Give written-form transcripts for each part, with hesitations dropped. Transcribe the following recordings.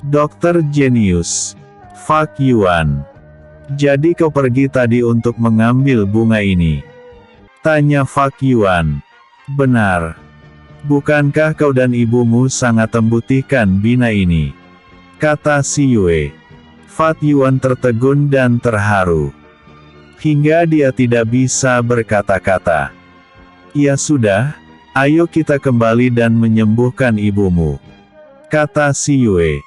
Dokter jenius. Fuck Yuan. Jadi kau pergi tadi untuk mengambil bunga ini? Tanya Fuck Yuan. Benar. Bukankah kau dan ibumu sangat membutuhkan bina ini? Kata si Yue. Fuck Yuan tertegun dan terharu. Hingga dia tidak bisa berkata-kata. Ya sudah, ayo kita kembali dan menyembuhkan ibumu. Kata si Yue.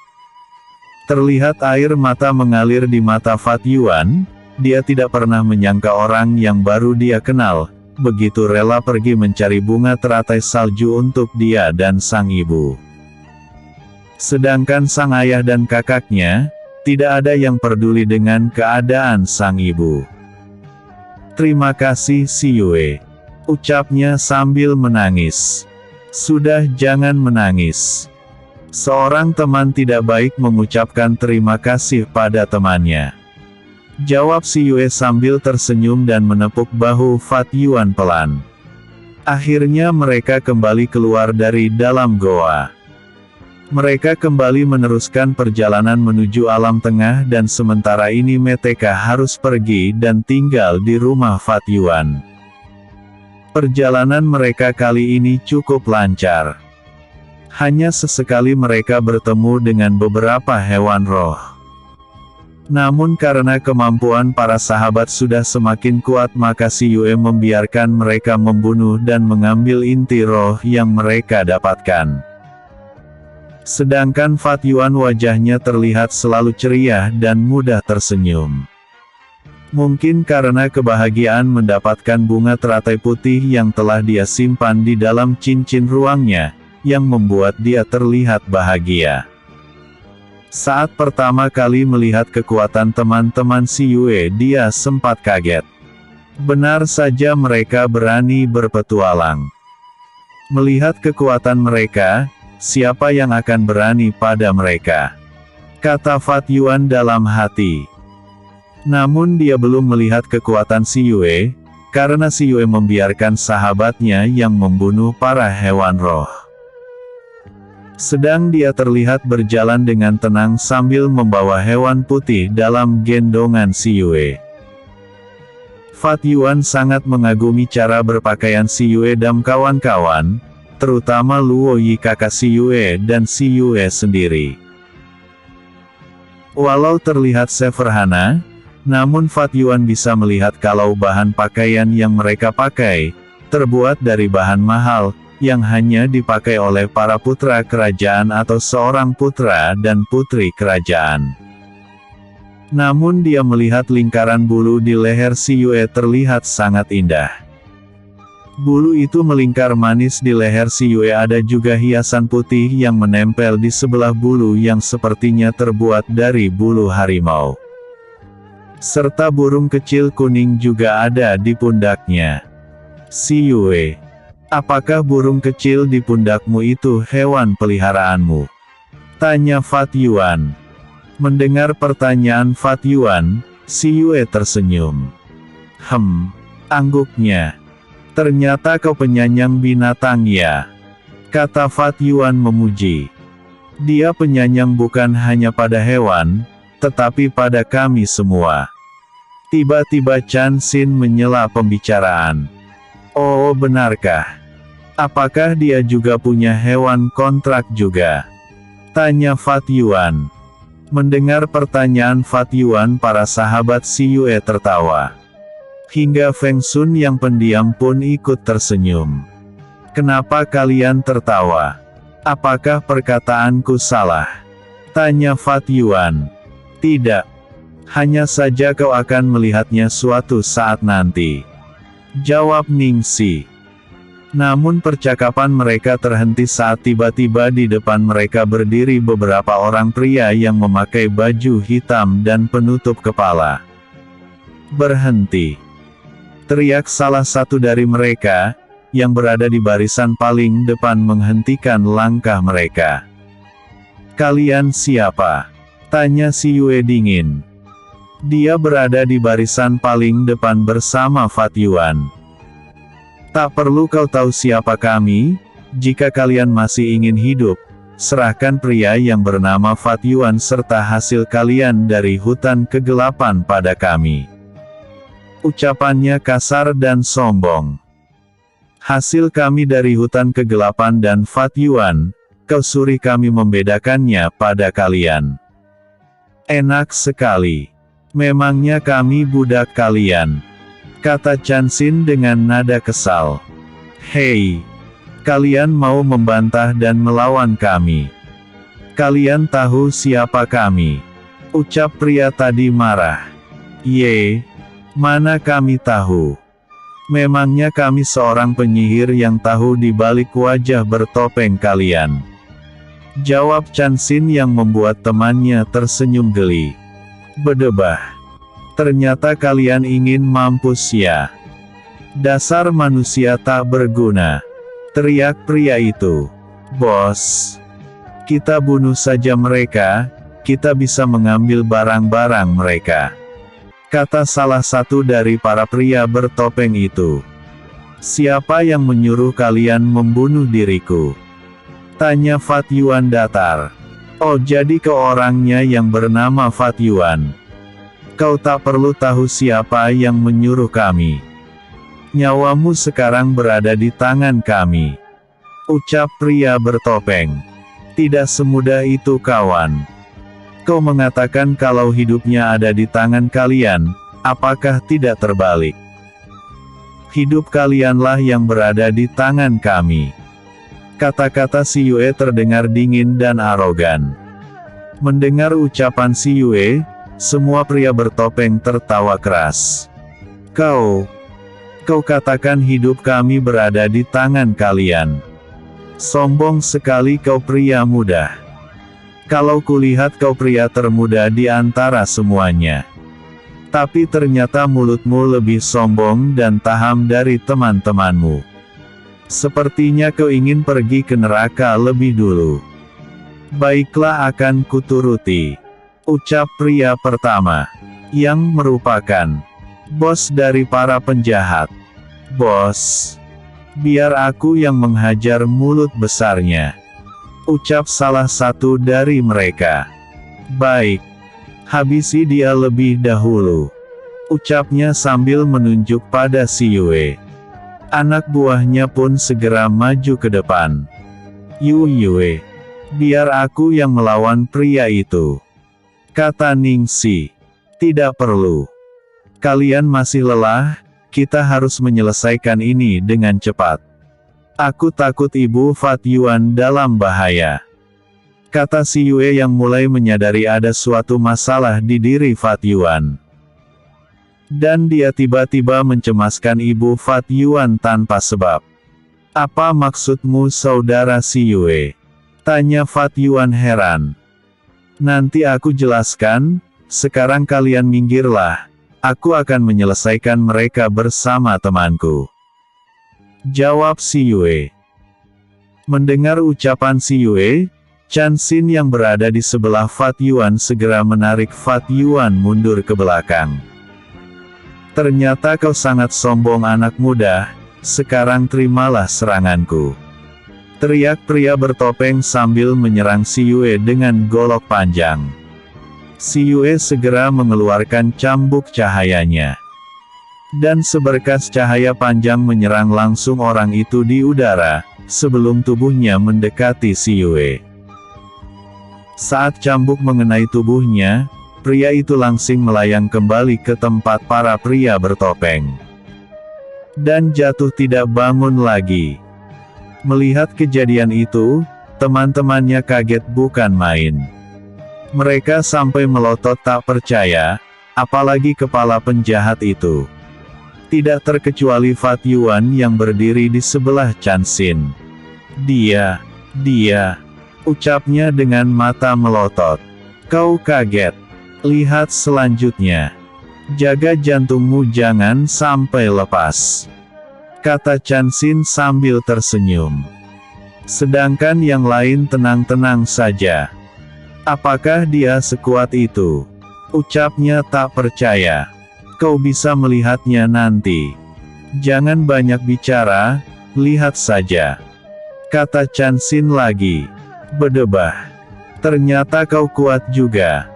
Terlihat air mata mengalir di mata Fat Yuan, dia tidak pernah menyangka orang yang baru dia kenal, begitu rela pergi mencari bunga teratai salju untuk dia dan sang ibu. Sedangkan sang ayah dan kakaknya, tidak ada yang peduli dengan keadaan sang ibu. Terima kasih si Yue. Ucapnya sambil menangis. Sudah jangan menangis. Seorang teman tidak baik mengucapkan terima kasih pada temannya. Jawab si Yue sambil tersenyum dan menepuk bahu Fat Yuan pelan. Akhirnya mereka kembali keluar dari dalam goa. Mereka kembali meneruskan perjalanan menuju alam tengah dan sementara ini Meteka harus pergi dan tinggal di rumah Fat Yuan. Perjalanan mereka kali ini cukup lancar. Hanya sesekali mereka bertemu dengan beberapa hewan roh. Namun karena kemampuan para sahabat sudah semakin kuat maka si Yue membiarkan mereka membunuh dan mengambil inti roh yang mereka dapatkan. Sedangkan Fat Yuan wajahnya terlihat selalu ceria dan mudah tersenyum. Mungkin karena kebahagiaan mendapatkan bunga teratai putih yang telah dia simpan di dalam cincin ruangnya, yang membuat dia terlihat bahagia. Saat pertama kali melihat kekuatan teman-teman si Yue dia sempat kaget. Benar saja mereka berani berpetualang. Melihat kekuatan mereka, siapa yang akan berani pada mereka? Kata Fat Yuan dalam hati. Namun dia belum melihat kekuatan si Yue, karena si Yue membiarkan sahabatnya yang membunuh para hewan roh. Sedang dia terlihat berjalan dengan tenang sambil membawa hewan putih dalam gendongan si Yue. Fat Yuan sangat mengagumi cara berpakaian si Yue dan kawan-kawan, terutama Luo Yi kakak si Yue dan si Yue sendiri. Walau terlihat sederhana, namun Fat Yuan bisa melihat kalau bahan pakaian yang mereka pakai, terbuat dari bahan mahal, yang hanya dipakai oleh para putra kerajaan atau seorang putra dan putri kerajaan. Namun dia melihat lingkaran bulu di leher si Yue terlihat sangat indah. Bulu itu melingkar manis di leher si Yue, ada juga hiasan putih yang menempel di sebelah bulu yang sepertinya terbuat dari bulu harimau. Serta burung kecil kuning juga ada di pundaknya. Si Yue. Apakah burung kecil di pundakmu itu hewan peliharaanmu? Tanya Fat Yuan. Mendengar pertanyaan Fat Yuan, si Yue tersenyum. Angguknya. Ternyata kau penyayang binatang ya? Kata Fat Yuan memuji. Dia penyayang bukan hanya pada hewan, tetapi pada kami semua. Tiba-tiba Chan Xin menyela pembicaraan. Oh benarkah? Apakah dia juga punya hewan kontrak juga? Tanya Fat Yuan. Mendengar pertanyaan Fat Yuan para sahabat si Yue tertawa. Hingga Feng Sun yang pendiam pun ikut tersenyum. Kenapa kalian tertawa? Apakah perkataanku salah? Tanya Fat Yuan. Tidak. Hanya saja kau akan melihatnya suatu saat nanti. Jawab Ning Si. Namun percakapan mereka terhenti saat tiba-tiba di depan mereka berdiri beberapa orang pria yang memakai baju hitam dan penutup kepala. Berhenti! Teriak salah satu dari mereka, yang berada di barisan paling depan menghentikan langkah mereka. Kalian siapa? Tanya si Yue dingin. Dia berada di barisan paling depan bersama Fat Yuan. Tak perlu kau tahu siapa kami, jika kalian masih ingin hidup, serahkan pria yang bernama Fat Yuan serta hasil kalian dari hutan kegelapan pada kami. Ucapannya kasar dan sombong. Hasil kami dari hutan kegelapan dan Fat Yuan, kau suri kami membedakannya pada kalian. Enak sekali. Memangnya kami budak kalian? Kata Chan Xin dengan nada kesal. Hei! Kalian mau membantah dan melawan kami. Kalian tahu siapa kami? Ucap pria tadi marah. Ye, mana kami tahu? Memangnya kami seorang penyihir yang tahu di balik wajah bertopeng kalian? Jawab Chan Xin yang membuat temannya tersenyum geli. Bedebah. Ternyata kalian ingin mampus ya. Dasar manusia tak berguna. Teriak pria itu. Bos. Kita bunuh saja mereka, kita bisa mengambil barang-barang mereka. Kata salah satu dari para pria bertopeng itu. Siapa yang menyuruh kalian membunuh diriku? Tanya Fat Yuan datar. Oh, jadi kau orangnya yang bernama Fat Yuan. Kau tak perlu tahu siapa yang menyuruh kami. Nyawamu sekarang berada di tangan kami. Ucap pria bertopeng. Tidak semudah itu kawan. Kau mengatakan kalau hidupnya ada di tangan kalian, apakah tidak terbalik? Hidup kalianlah yang berada di tangan kami. Kata-kata si Yue terdengar dingin dan arogan. Mendengar ucapan si Yue, semua pria bertopeng tertawa keras. Kau katakan hidup kami berada di tangan kalian. Sombong sekali kau pria muda. Kalau kulihat kau pria termuda di antara semuanya. Tapi ternyata mulutmu lebih sombong dan taham dari teman-temanmu. Sepertinya kau ingin pergi ke neraka lebih dulu. Baiklah, akan kuturuti. Ucap pria pertama, yang merupakan bos dari para penjahat. Bos, biar aku yang menghajar mulut besarnya. Ucap salah satu dari mereka. Baik, habisi dia lebih dahulu. Ucapnya sambil menunjuk pada si Yue. Anak buahnya pun segera maju ke depan. Yue, biar aku yang melawan pria itu. Kata Ningxi. Tidak perlu. Kalian masih lelah, kita harus menyelesaikan ini dengan cepat. Aku takut Ibu Fat Yuan dalam bahaya. Kata si Yue yang mulai menyadari ada suatu masalah di diri Fat Yuan. Dan dia tiba-tiba mencemaskan Ibu Fat Yuan tanpa sebab. Apa maksudmu saudara si Yue? Tanya Fat Yuan heran. Nanti aku jelaskan, sekarang kalian minggirlah. Aku akan menyelesaikan mereka bersama temanku. Jawab si Yue. Mendengar ucapan si Yue, Chan Xin yang berada di sebelah Fat Yuan segera menarik Fat Yuan mundur ke belakang. Ternyata kau sangat sombong anak muda, sekarang terimalah seranganku. Teriak pria bertopeng sambil menyerang si Yue dengan golok panjang. Si Yue segera mengeluarkan cambuk cahayanya. Dan seberkas cahaya panjang menyerang langsung orang itu di udara, sebelum tubuhnya mendekati si Yue. Saat cambuk mengenai tubuhnya, pria itu langsing melayang kembali ke tempat para pria bertopeng. Dan jatuh tidak bangun lagi. Melihat kejadian itu, teman-temannya kaget bukan main. Mereka sampai melotot tak percaya, apalagi kepala penjahat itu. Tidak terkecuali Fat Yuan yang berdiri di sebelah Chan Xin. Dia, ucapnya dengan mata melotot. Kau kaget. Lihat selanjutnya. Jaga jantungmu jangan sampai lepas. Kata Chan Xin sambil tersenyum. Sedangkan yang lain tenang-tenang saja. Apakah dia sekuat itu? Ucapnya tak percaya. Kau bisa melihatnya nanti. Jangan banyak bicara, lihat saja. Kata Chan Xin lagi. Berdebah. Ternyata kau kuat juga.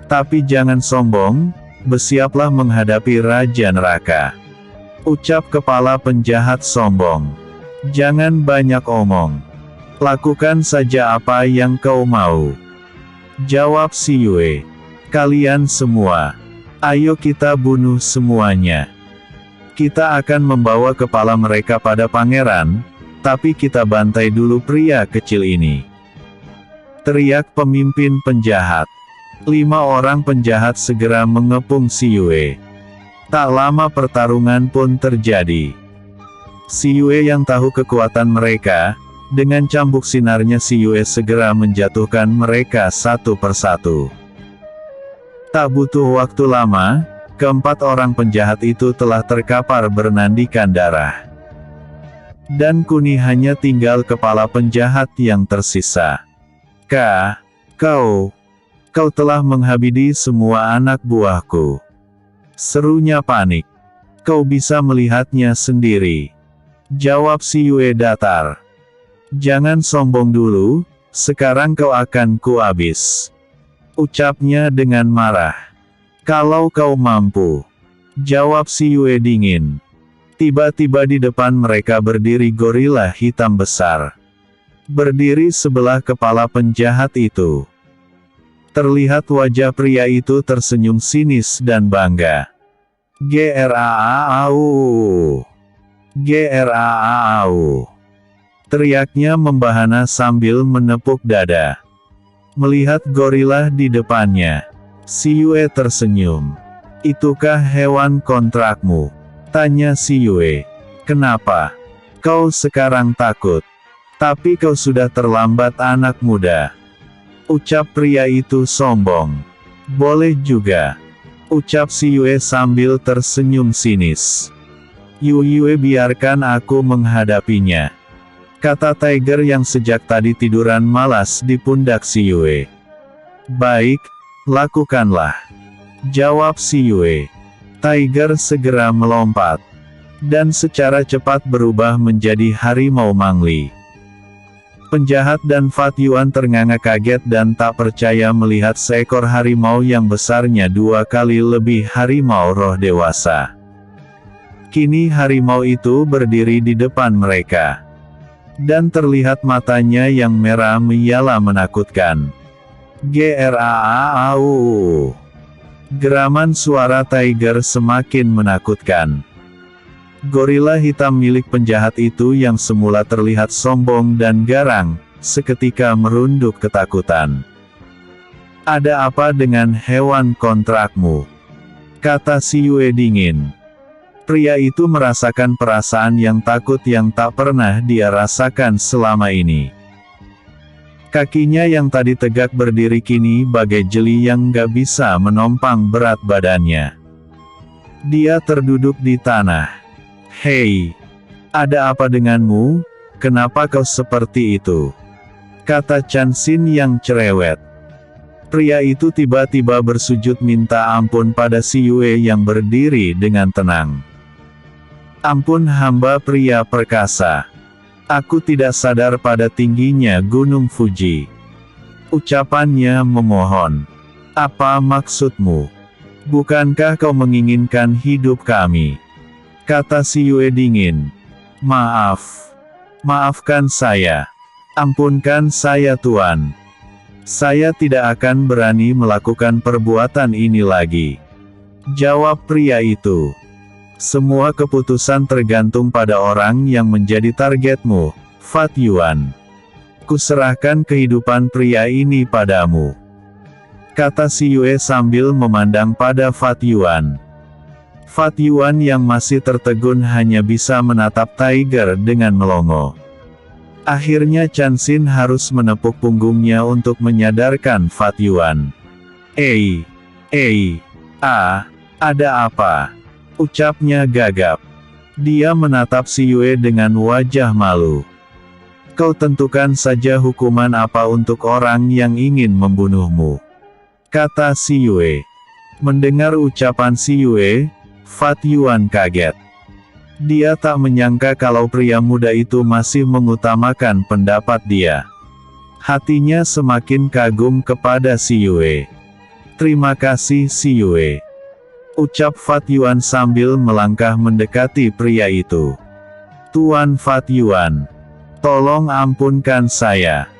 Tapi jangan sombong, bersiaplah menghadapi Raja Neraka. Ucap kepala penjahat sombong. Jangan banyak omong. Lakukan saja apa yang kau mau. Jawab si Yue. Kalian semua. Ayo kita bunuh semuanya. Kita akan membawa kepala mereka pada pangeran, tapi kita bantai dulu pria kecil ini. Teriak pemimpin penjahat. 5 orang penjahat segera mengepung si Yue. Tak lama pertarungan pun terjadi. Si Yue yang tahu kekuatan mereka, dengan cambuk sinarnya si Yue segera menjatuhkan mereka satu persatu. Tak butuh waktu lama, keempat orang penjahat itu telah terkapar bernandikan darah. Dan kini hanya tinggal kepala penjahat yang tersisa. Kau telah menghabisi semua anak buahku. Serunya panik. Kau bisa melihatnya sendiri. Jawab si Yue datar. Jangan sombong dulu, sekarang kau akan kuhabis. Ucapnya dengan marah. Kalau kau mampu. Jawab si Yue dingin. Tiba-tiba di depan mereka berdiri gorila hitam besar. Berdiri sebelah kepala penjahat itu. Terlihat wajah pria itu tersenyum sinis dan bangga. Graau. Graau. Teriaknya membahana sambil menepuk dada. Melihat gorila di depannya, si Yue tersenyum. Itukah hewan kontrakmu? Tanya si Yue. Kenapa? Kau sekarang takut? Tapi kau sudah terlambat anak muda. Ucap pria itu sombong. Boleh juga. Ucap si Yue sambil tersenyum sinis. Yue biarkan aku menghadapinya. Kata Tiger yang sejak tadi tiduran malas di pundak si Yue. Baik, lakukanlah. Jawab si Yue. Tiger segera melompat. Dan secara cepat berubah menjadi harimau mangli. Penjahat dan Fat Yuan ternganga kaget dan tak percaya melihat seekor harimau yang besarnya 2 kali lebih harimau roh dewasa. Kini harimau itu berdiri di depan mereka. Dan terlihat matanya yang merah menyala menakutkan. Graau. Geraman suara Tiger semakin menakutkan. Gorila hitam milik penjahat itu yang semula terlihat sombong dan garang, seketika merunduk ketakutan. Ada apa dengan hewan kontrakmu? Kata si Yue dingin. Pria itu merasakan perasaan yang takut yang tak pernah dia rasakan selama ini. Kakinya yang tadi tegak berdiri kini bagai jeli yang gak bisa menompang berat badannya. Dia terduduk di tanah. Hei, ada apa denganmu? Kenapa kau seperti itu? Kata Chan Xin yang cerewet. Pria itu tiba-tiba bersujud minta ampun pada si Yue yang berdiri dengan tenang. Ampun hamba pria perkasa. Aku tidak sadar pada tingginya Gunung Fuji. Ucapannya memohon. Apa maksudmu? Bukankah kau menginginkan hidup kami? Kata si Yue dingin. Maaf. Maafkan saya. Ampunkan saya Tuan. Saya tidak akan berani melakukan perbuatan ini lagi. Jawab pria itu. Semua keputusan tergantung pada orang yang menjadi targetmu, Fat Yuan. Kuserahkan kehidupan pria ini padamu. Kata si Yue sambil memandang pada Fat Yuan. Fat Yuan yang masih tertegun hanya bisa menatap Tiger dengan melongo. Akhirnya Chan Xin harus menepuk punggungnya untuk menyadarkan Fat Yuan. Ada apa? Ucapnya gagap. Dia menatap si Yue dengan wajah malu. Kau tentukan saja hukuman apa untuk orang yang ingin membunuhmu. Kata si Yue. Mendengar ucapan si Yue, Fat Yuan kaget. Dia tak menyangka kalau pria muda itu masih mengutamakan pendapat dia. Hatinya semakin kagum kepada Si Yue. "Terima kasih Si Yue," ucap Fat Yuan sambil melangkah mendekati pria itu. "Tuan Fat Yuan, tolong ampunkan saya.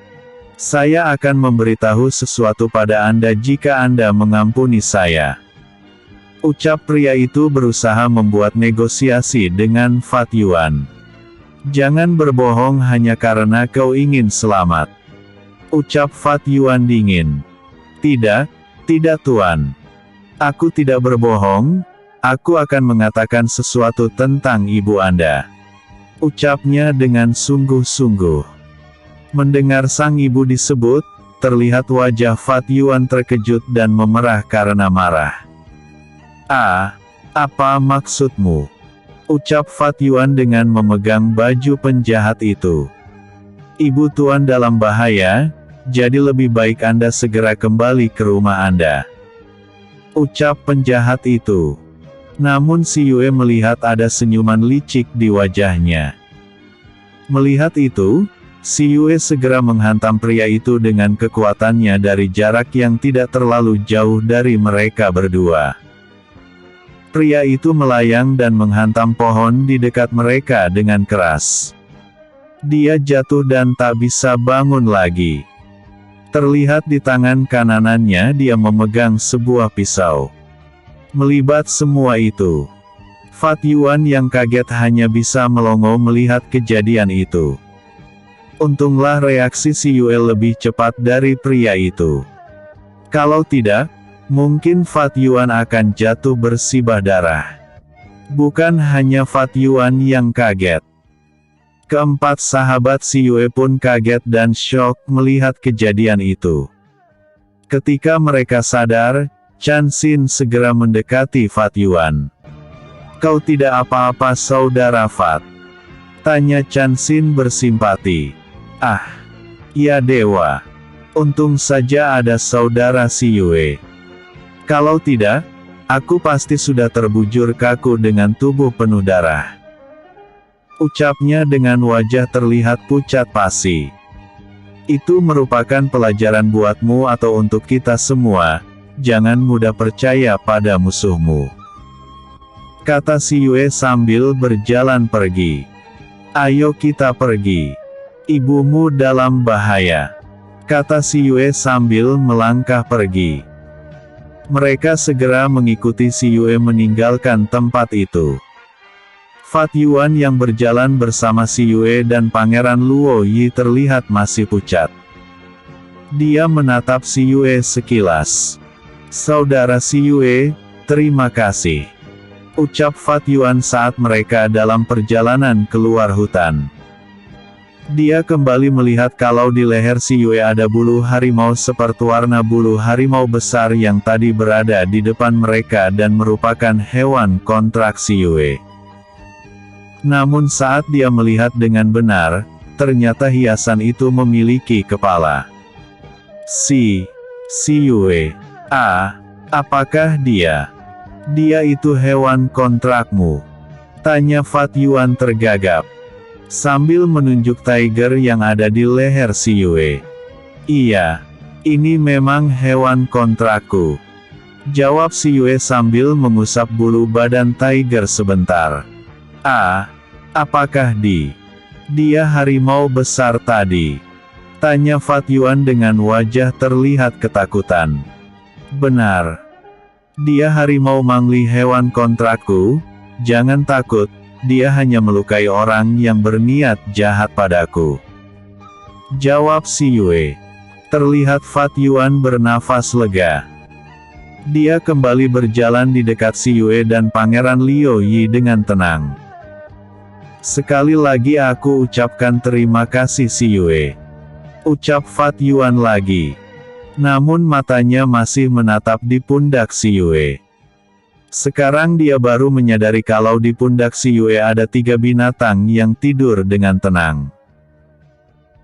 Saya akan memberitahu sesuatu pada Anda jika Anda mengampuni saya," ucap pria itu berusaha membuat negosiasi dengan Fat Yuan. "Jangan berbohong hanya karena kau ingin selamat," ucap Fat Yuan dingin. "Tidak, tidak Tuan. Aku tidak berbohong, aku akan mengatakan sesuatu tentang ibu Anda," ucapnya dengan sungguh-sungguh. Mendengar sang ibu disebut, terlihat wajah Fat Yuan terkejut dan memerah karena marah. "Ah, apa maksudmu?" ucap Fat Yuan dengan memegang baju penjahat itu. "Ibu Tuan dalam bahaya, jadi lebih baik Anda segera kembali ke rumah Anda," ucap penjahat itu. Namun Si Yue melihat ada senyuman licik di wajahnya. Melihat itu, Si Yue segera menghantam pria itu dengan kekuatannya dari jarak yang tidak terlalu jauh dari mereka berdua. Pria itu melayang dan menghantam pohon di dekat mereka dengan keras. Dia jatuh dan tak bisa bangun lagi. Terlihat di tangan kananannya dia memegang sebuah pisau. Melibat semua itu, Fat Yuan yang kaget hanya bisa melongo melihat kejadian itu. Untunglah reaksi Si Yue lebih cepat dari pria itu. Kalau tidak, mungkin Fat Yuan akan jatuh bersibah darah. Bukan hanya Fat Yuan yang kaget. Keempat sahabat Si Yue pun kaget dan syok melihat kejadian itu. Ketika mereka sadar, Chan Xin segera mendekati Fat Yuan. "Kau tidak apa-apa saudara Fat?" tanya Chan Xin bersimpati. "Ah, ya dewa. Untung saja ada saudara Si Yue. Kalau tidak, aku pasti sudah terbujur kaku dengan tubuh penuh darah," ucapnya dengan wajah terlihat pucat pasi. "Itu merupakan pelajaran buatmu atau untuk kita semua, jangan mudah percaya pada musuhmu," kata Si Yue sambil berjalan pergi. "Ayo kita pergi. Ibumu dalam bahaya," kata Si Yue sambil melangkah pergi. Mereka segera mengikuti Si Yue meninggalkan tempat itu. Fat Yuan yang berjalan bersama Si Yue dan Pangeran Luo Yi terlihat masih pucat. Dia menatap Si Yue sekilas. "Saudara Si Yue, terima kasih," ucap Fat Yuan saat mereka dalam perjalanan keluar hutan. Dia kembali melihat kalau di leher Si Yue ada bulu harimau seperti warna bulu harimau besar yang tadi berada di depan mereka dan merupakan hewan kontrak Si Yue. Namun saat dia melihat dengan benar, ternyata hiasan itu memiliki kepala. Si Yue. "Ah, apakah dia? Dia itu hewan kontrakmu?" tanya Fat Yuan tergagap. Sambil menunjuk tiger yang ada di leher Si Yue. "Iya, ini memang hewan kontrakku," jawab Si Yue sambil mengusap bulu badan tiger sebentar. "Ah, apakah dia harimau besar tadi?" tanya Fat Yuan dengan wajah terlihat ketakutan. "Benar. Dia harimau mangli hewan kontrakku, jangan takut, dia hanya melukai orang yang berniat jahat padaku," jawab Si Yue. Terlihat Fat Yuan bernafas lega. Dia kembali berjalan di dekat Si Yue dan Pangeran Luo Yi dengan tenang. "Sekali lagi aku ucapkan terima kasih Si Yue," ucap Fat Yuan lagi. Namun matanya masih menatap di pundak Si Yue. Sekarang dia baru menyadari kalau di pundak Si Yue ada 3 binatang yang tidur dengan tenang.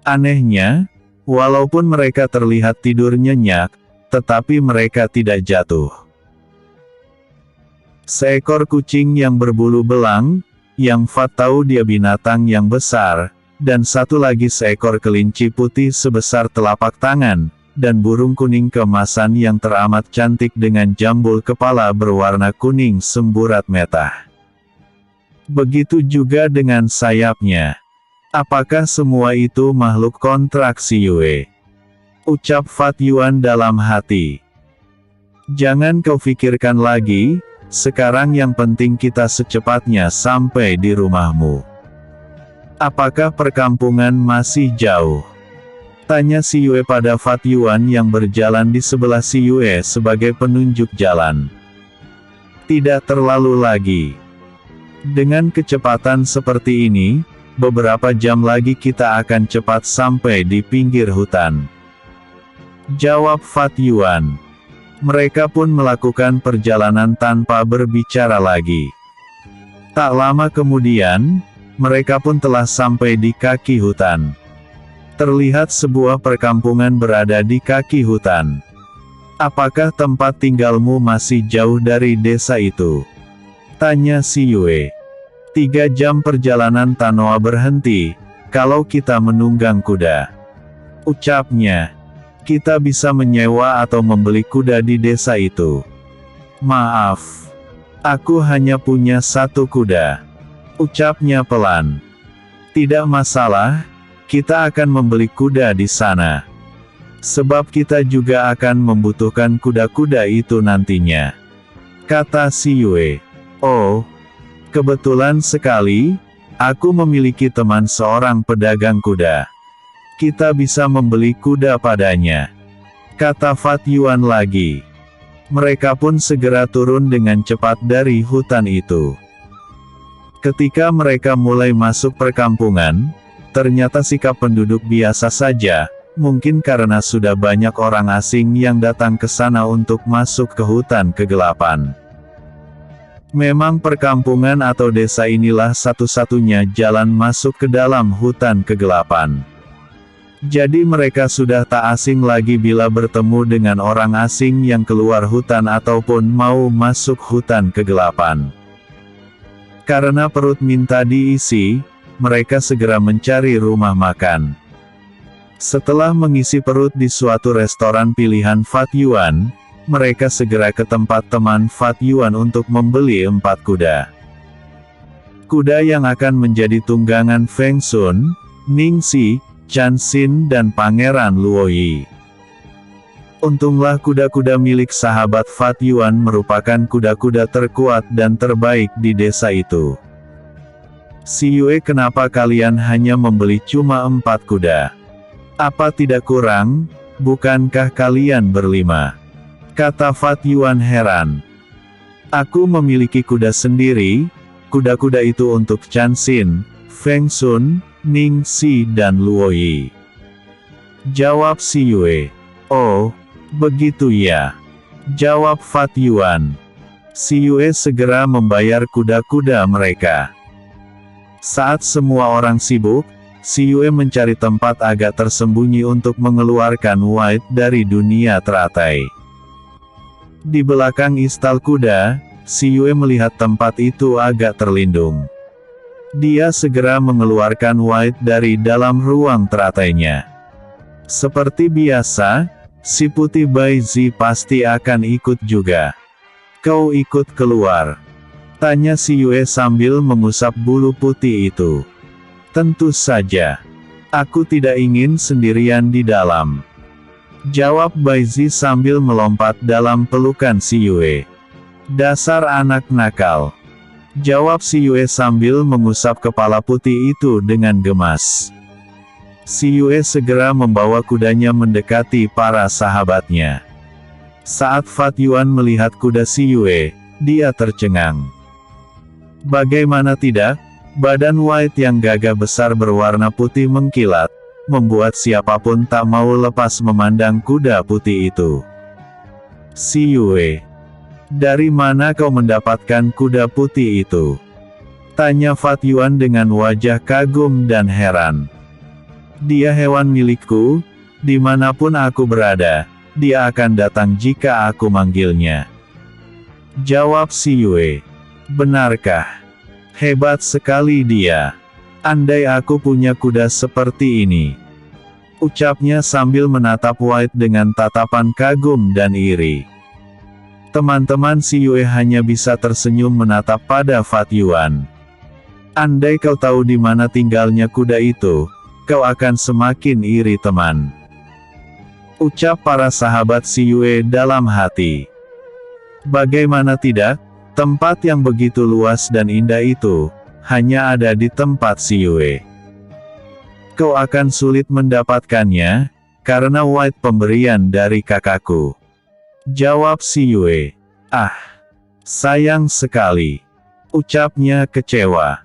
Anehnya, walaupun mereka terlihat tidur nyenyak, tetapi mereka tidak jatuh. Seekor kucing yang berbulu belang, yang Fat tahu dia binatang yang besar, dan satu lagi seekor kelinci putih sebesar telapak tangan, dan burung kuning keemasan yang teramat cantik dengan jambul kepala berwarna kuning semburat metah. Begitu juga dengan sayapnya. Apakah semua itu makhluk kontrak si Yue? Ucap Fat Yuan dalam hati. Jangan kau pikirkan lagi, sekarang yang penting kita secepatnya sampai di rumahmu. Apakah perkampungan masih jauh? Tanya si Yue pada Fat Yuan yang berjalan di sebelah si Yue sebagai penunjuk jalan. Tidak terlalu lagi. Dengan kecepatan seperti ini, beberapa jam lagi kita akan cepat sampai di pinggir hutan. Jawab Fat Yuan. Mereka pun melakukan perjalanan tanpa berbicara lagi. Tak lama kemudian, mereka pun telah sampai di kaki hutan. Terlihat sebuah perkampungan berada di kaki hutan. Apakah tempat tinggalmu masih jauh dari desa itu? Tanya si Yue. 3 jam perjalanan Tanoa berhenti, kalau kita menunggang kuda. Ucapnya. Kita bisa menyewa atau membeli kuda di desa itu. Maaf. Aku hanya punya 1 kuda. Ucapnya pelan. Tidak masalah, kita akan membeli kuda di sana. Sebab kita juga akan membutuhkan kuda-kuda itu nantinya. Kata si Yue. Oh, kebetulan sekali, aku memiliki teman seorang pedagang kuda. Kita bisa membeli kuda padanya. Kata Fat Yuan lagi. Mereka pun segera turun dengan cepat dari hutan itu. Ketika mereka mulai masuk perkampungan, ternyata sikap penduduk biasa saja, mungkin karena sudah banyak orang asing yang datang ke sana untuk masuk ke hutan kegelapan. Memang perkampungan atau desa inilah satu-satunya jalan masuk ke dalam hutan kegelapan. Jadi mereka sudah tak asing lagi bila bertemu dengan orang asing yang keluar hutan ataupun mau masuk hutan kegelapan. Karena perut minta diisi, mereka segera mencari rumah makan. Setelah mengisi perut di suatu restoran pilihan Fat Yuan, mereka segera ke tempat teman Fat Yuan untuk membeli 4 kuda. Kuda yang akan menjadi tunggangan Feng Sun, Ning Xi, Chan Xin dan Pangeran Luoyi. Untunglah kuda-kuda milik sahabat Fat Yuan merupakan kuda-kuda terkuat dan terbaik di desa itu. Si Yue, kenapa kalian hanya membeli cuma 4 kuda? Apa tidak kurang? Bukankah kalian berlima? Kata Fat Yuan heran. Aku memiliki kuda sendiri, kuda-kuda itu untuk Chan Xin, Feng Sun, Ning Xi dan Luoyi. Jawab si Yue. Oh, begitu ya. Jawab Fat Yuan. Si Yue segera membayar kuda-kuda mereka. Saat semua orang sibuk, si Yue mencari tempat agak tersembunyi untuk mengeluarkan White dari dunia teratai. Di belakang istal kuda, si Yue melihat tempat itu agak terlindung. Dia segera mengeluarkan White dari dalam ruang teratainya. Seperti biasa, si Putih Bai Zi pasti akan ikut juga. Kau ikut keluar? Tanya si Yue sambil mengusap bulu putih itu. Tentu saja. Aku tidak ingin sendirian di dalam. Jawab Bai Zi sambil melompat dalam pelukan si Yue. Dasar anak nakal. Jawab si Yue sambil mengusap kepala putih itu dengan gemas. Si Yue segera membawa kudanya mendekati para sahabatnya. Saat Fat Yuan melihat kuda si Yue, dia tercengang. Bagaimana tidak, badan White yang gagah besar berwarna putih mengkilat, membuat siapapun tak mau lepas memandang kuda putih itu. Si Yue, dari mana kau mendapatkan kuda putih itu? Tanya Fat Yuan dengan wajah kagum dan heran. Dia hewan milikku, dimanapun aku berada, dia akan datang jika aku manggilnya. Jawab si Yue. Benarkah? Hebat sekali dia. Andai aku punya kuda seperti ini. Ucapnya sambil menatap White dengan tatapan kagum dan iri. Teman-teman si Yue hanya bisa tersenyum menatap pada Fat Yuan. Andai kau tahu di mana tinggalnya kuda itu, kau akan semakin iri teman. Ucap para sahabat si Yue dalam hati. Bagaimana tidak, tempat yang begitu luas dan indah itu, hanya ada di tempat si Yue. Kau akan sulit mendapatkannya, karena White pemberian dari kakakku. Jawab si Yue. Ah, sayang sekali. Ucapnya kecewa.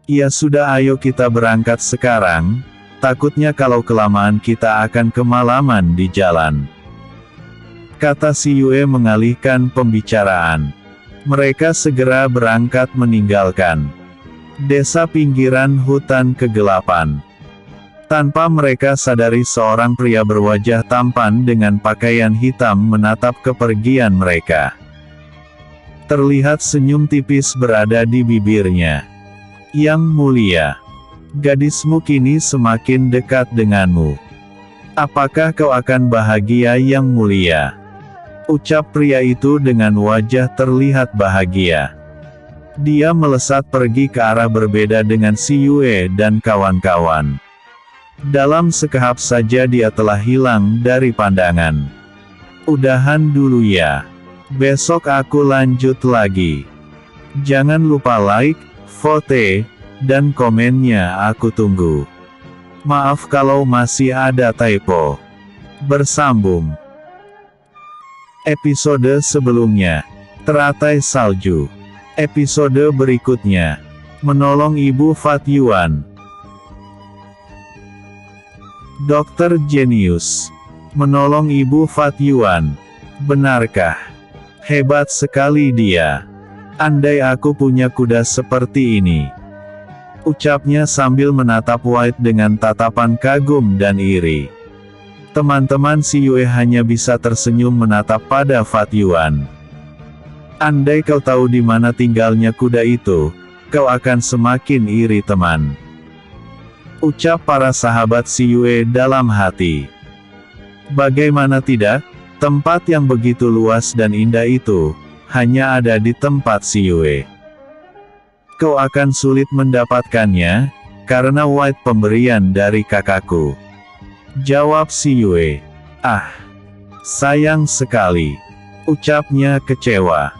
Ya sudah, ayo kita berangkat sekarang, takutnya kalau kelamaan kita akan kemalaman di jalan. Kata si Yue mengalihkan pembicaraan. Mereka segera berangkat meninggalkan desa pinggiran hutan kegelapan. Tanpa mereka sadari seorang pria berwajah tampan dengan pakaian hitam menatap kepergian mereka. Terlihat senyum tipis berada di bibirnya. Yang mulia, gadismu kini semakin dekat denganmu. Apakah kau akan bahagia yang mulia? Ucap pria itu dengan wajah terlihat bahagia. Dia melesat pergi ke arah berbeda dengan si Yue dan kawan-kawan. Dalam sekehap saja dia telah hilang dari pandangan. Udahan dulu ya. Besok aku lanjut lagi. Jangan lupa like, vote, dan komennya aku tunggu. Maaf kalau masih ada typo. Bersambung. Episode sebelumnya. Teratai salju. Episode berikutnya. Menolong Ibu Fat Yuan. Dokter Jenius. Menolong Ibu Fat Yuan. Benarkah? Hebat sekali dia. Andai aku punya kuda seperti ini. Ucapnya sambil menatap White dengan tatapan kagum dan iri. Teman-teman si Yue hanya bisa tersenyum menatap pada Fat Yuan. Andai kau tahu di mana tinggalnya kuda itu, kau akan semakin iri teman. Ucap para sahabat si Yue dalam hati. Bagaimana tidak, tempat yang begitu luas dan indah itu, hanya ada di tempat si Yue. Kau akan sulit mendapatkannya, karena White pemberian dari kakakku. Jawab si Yue. Ah, sayang sekali. Ucapnya kecewa.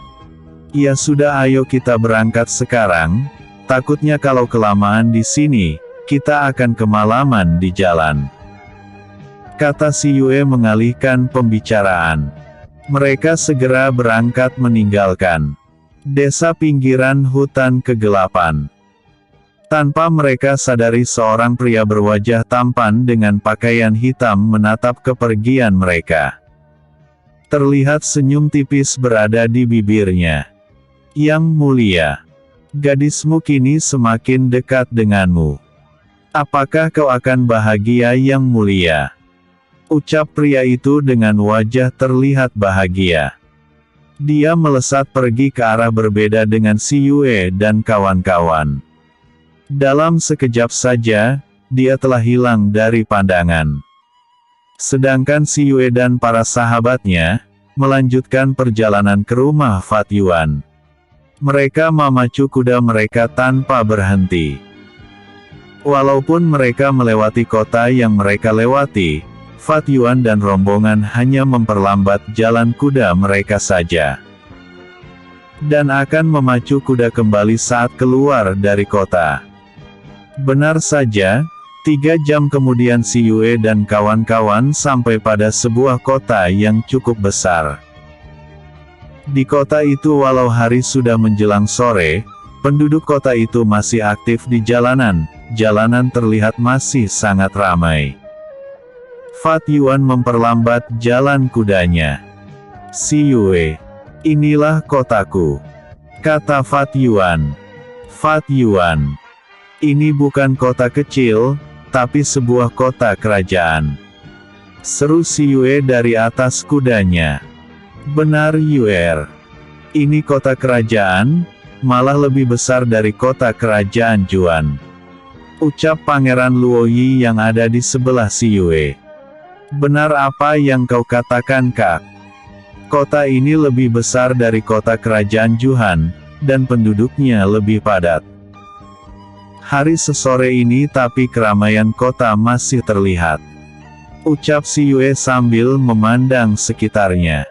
Ya sudah, ayo kita berangkat sekarang, takutnya kalau kelamaan di sini, kita akan kemalaman di jalan. Kata si Yue mengalihkan pembicaraan. Mereka segera berangkat meninggalkan desa pinggiran hutan kegelapan. Tanpa mereka sadari seorang pria berwajah tampan dengan pakaian hitam menatap kepergian mereka. Terlihat senyum tipis berada di bibirnya. Yang mulia, gadismu kini semakin dekat denganmu. Apakah kau akan bahagia yang mulia? Ucap pria itu dengan wajah terlihat bahagia. Dia melesat pergi ke arah berbeda dengan si Yue dan kawan-kawan. Dalam sekejap saja, dia telah hilang dari pandangan. Sedangkan si Yue dan para sahabatnya, melanjutkan perjalanan ke rumah Fat Yuan. Mereka memacu kuda mereka tanpa berhenti. Walaupun mereka melewati kota yang mereka lewati, Fat Yuan dan rombongan hanya memperlambat jalan kuda mereka saja. Dan akan memacu kuda kembali saat keluar dari kota. Benar saja, 3 jam kemudian si Yue dan kawan-kawan sampai pada sebuah kota yang cukup besar. Di kota itu walau hari sudah menjelang sore, penduduk kota itu masih aktif di jalanan. Jalanan terlihat masih sangat ramai. Fat Yuan memperlambat jalan kudanya. Si Yue, inilah kotaku. Kata Fat Yuan. Fat Yuan, ini bukan kota kecil, tapi sebuah kota kerajaan. Seru si Yue dari atas kudanya. Benar Yue. Ini kota kerajaan, malah lebih besar dari kota kerajaan Juan. ucap Pangeran Luoyi yang ada di sebelah Si Yue. Benar apa yang kau katakan, Kak. Kota ini lebih besar dari kota kerajaan Juhan, dan penduduknya lebih padat. Hari sesore ini tapi keramaian kota masih terlihat. Ucap Si Yue sambil memandang sekitarnya.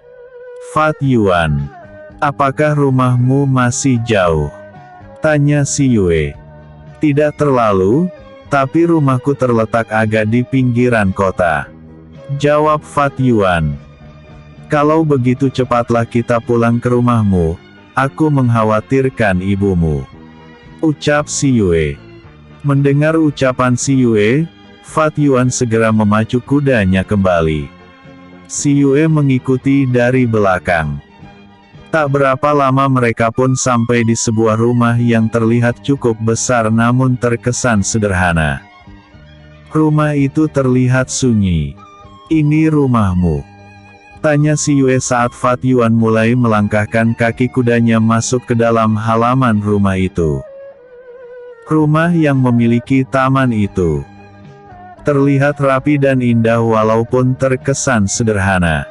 Fat Yuan, apakah rumahmu masih jauh? Tanya Si Yue. Tidak terlalu, tapi rumahku terletak agak di pinggiran kota. Jawab Fat Yuan. Kalau begitu cepatlah kita pulang ke rumahmu, aku mengkhawatirkan ibumu. Ucap Si Yue. Mendengar ucapan Si Yue, Fat Yuan segera memacu kudanya kembali. Si Yue mengikuti dari belakang. Tak berapa lama mereka pun sampai di sebuah rumah yang terlihat cukup besar namun terkesan sederhana. Rumah itu terlihat sunyi. Ini rumahmu? Tanya Si Yue saat Fat Yuan mulai melangkahkan kaki kudanya masuk ke dalam halaman rumah itu. Rumah yang memiliki taman itu terlihat rapi dan indah walaupun terkesan sederhana.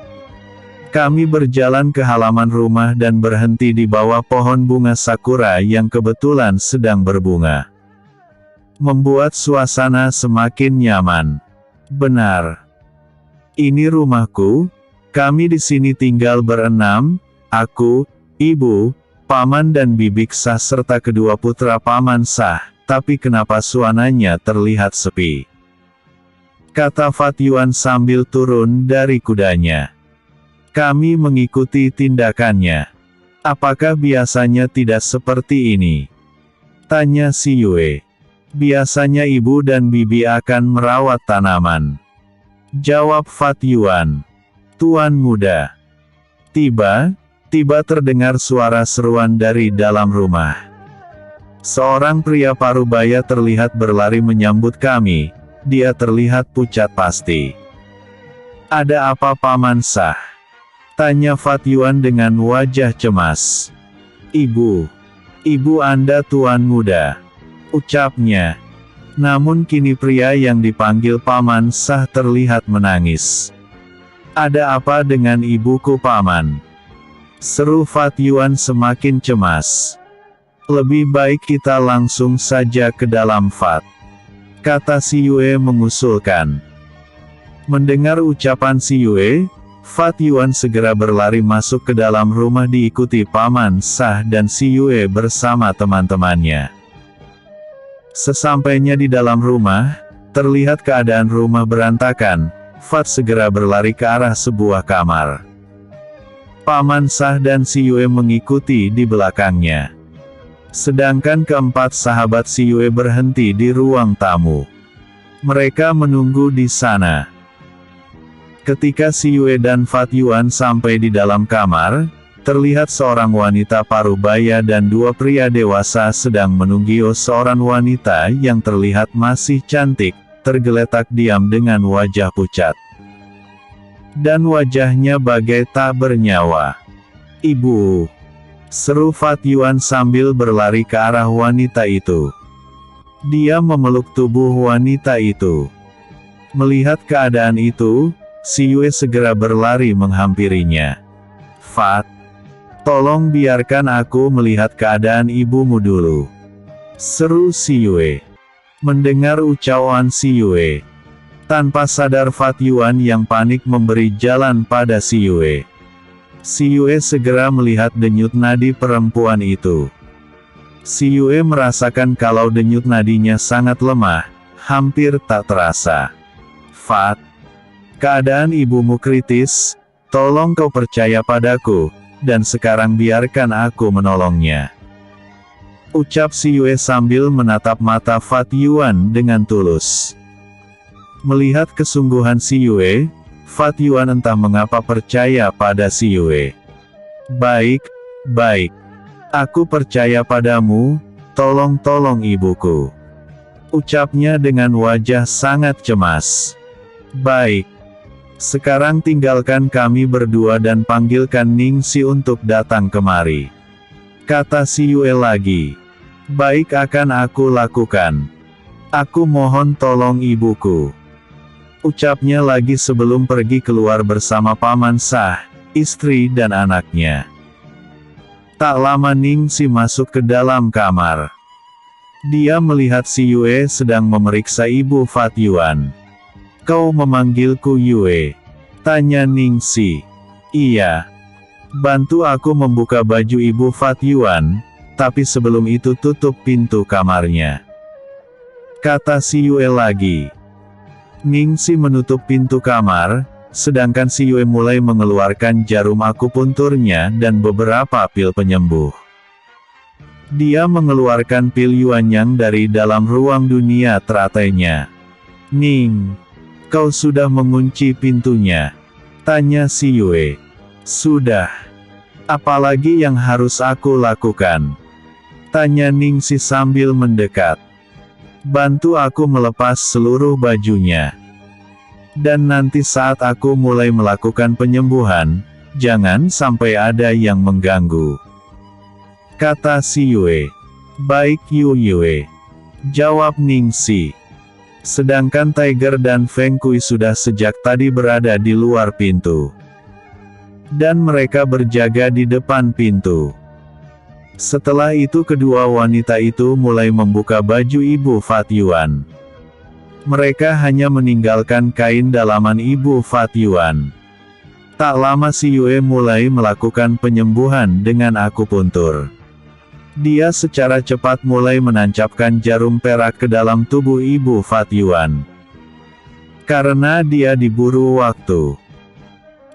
Kami berjalan ke halaman rumah dan berhenti di bawah pohon bunga sakura yang kebetulan sedang berbunga. Membuat suasana semakin nyaman. Benar. Ini rumahku, kami di sini tinggal berenam, aku, ibu, paman dan bibik Sah serta kedua putra paman Sah, tapi kenapa suasananya terlihat sepi? Kata Fat Yuan sambil turun dari kudanya. Kami mengikuti tindakannya. Apakah biasanya tidak seperti ini? Tanya Si Yue. Biasanya ibu dan bibi akan merawat tanaman. Jawab Fat Yuan. Tuan muda. Tiba terdengar suara seruan dari dalam rumah. Seorang pria parubaya terlihat berlari menyambut kami. Dia terlihat pucat pasti. Ada apa Paman Sah? Tanya Fat Yuan dengan wajah cemas. Ibu Anda tuan muda. Ucapnya. Namun kini pria yang dipanggil Paman Sah terlihat menangis. Ada apa dengan ibuku Paman? Seru Fat Yuan semakin cemas. Lebih baik kita langsung saja ke dalam Fat. Kata Si Yue mengusulkan. Mendengar ucapan Si Yue, Fat Yuan segera berlari masuk ke dalam rumah diikuti Paman Sah dan Si Yue bersama teman-temannya. Sesampainya di dalam rumah, terlihat keadaan rumah berantakan. Fat segera berlari ke arah sebuah kamar. Paman Sah dan Si Yue mengikuti di belakangnya. Sedangkan keempat sahabat Si Yue berhenti di ruang tamu. Mereka menunggu di sana. Ketika Si Yue dan Fat Yuan sampai di dalam kamar, terlihat seorang wanita parubaya dan dua pria dewasa sedang menunggu seorang wanita yang terlihat masih cantik, tergeletak diam dengan wajah pucat. Dan wajahnya bagai tak bernyawa. Ibu! Seru Fat Yuan sambil berlari ke arah wanita itu. Dia memeluk tubuh wanita itu. Melihat keadaan itu, Si Yue segera berlari menghampirinya. Fat, tolong biarkan aku melihat keadaan ibumu dulu. Seru Si Yue. Mendengar ucapan Si Yue, tanpa sadar Fat Yuan yang panik memberi jalan pada Si Yue. Si Yue segera melihat denyut nadi perempuan itu. Si Yue merasakan kalau denyut nadinya sangat lemah, hampir tak terasa. Fat, keadaan ibumu kritis, tolong kau percaya padaku, dan sekarang biarkan aku menolongnya. Ucap Si Yue sambil menatap mata Fat Yuan dengan tulus. Melihat kesungguhan Si Yue, Fat Yuan entah mengapa percaya pada Si Yue. Baik. Aku percaya padamu, tolong ibuku. Ucapnya dengan wajah sangat cemas. Baik. Sekarang tinggalkan kami berdua dan panggilkan Ningsi untuk datang kemari. Kata Si Yue lagi. Baik akan aku lakukan. Aku mohon tolong ibuku. Ucapnya lagi sebelum pergi keluar bersama Paman Sah, istri dan anaknya. Tak lama Ningsi masuk ke dalam kamar. Dia melihat si Yue sedang memeriksa Ibu Fat Yuan. "Kau memanggilku Yue?" tanya Ningsi. "Iya. Bantu aku membuka baju Ibu Fat Yuan, tapi sebelum itu tutup pintu kamarnya," kata si Yue lagi. Ningsi menutup pintu kamar, sedangkan si Yue mulai mengeluarkan jarum akupunturnya dan beberapa pil penyembuh. Dia mengeluarkan pil Yuanyang dari dalam ruang dunia teratainya. "Ning, kau sudah mengunci pintunya?" tanya si Yue. "Sudah. Apalagi yang harus aku lakukan?" tanya Ningsi sambil mendekat. "Bantu aku melepas seluruh bajunya. Dan nanti saat aku mulai melakukan penyembuhan, jangan sampai ada yang mengganggu," kata si Yue. "Baik Yue," jawab Ningsi. Sedangkan Tiger dan Feng Kui sudah sejak tadi berada di luar pintu. Dan mereka berjaga di depan pintu. Setelah itu kedua wanita itu mulai membuka baju Ibu Fat Yuan. Mereka hanya meninggalkan kain dalaman Ibu Fat Yuan. Tak lama si Yue mulai melakukan penyembuhan dengan akupuntur. Dia secara cepat mulai menancapkan jarum perak ke dalam tubuh Ibu Fat Yuan. Karena dia diburu waktu.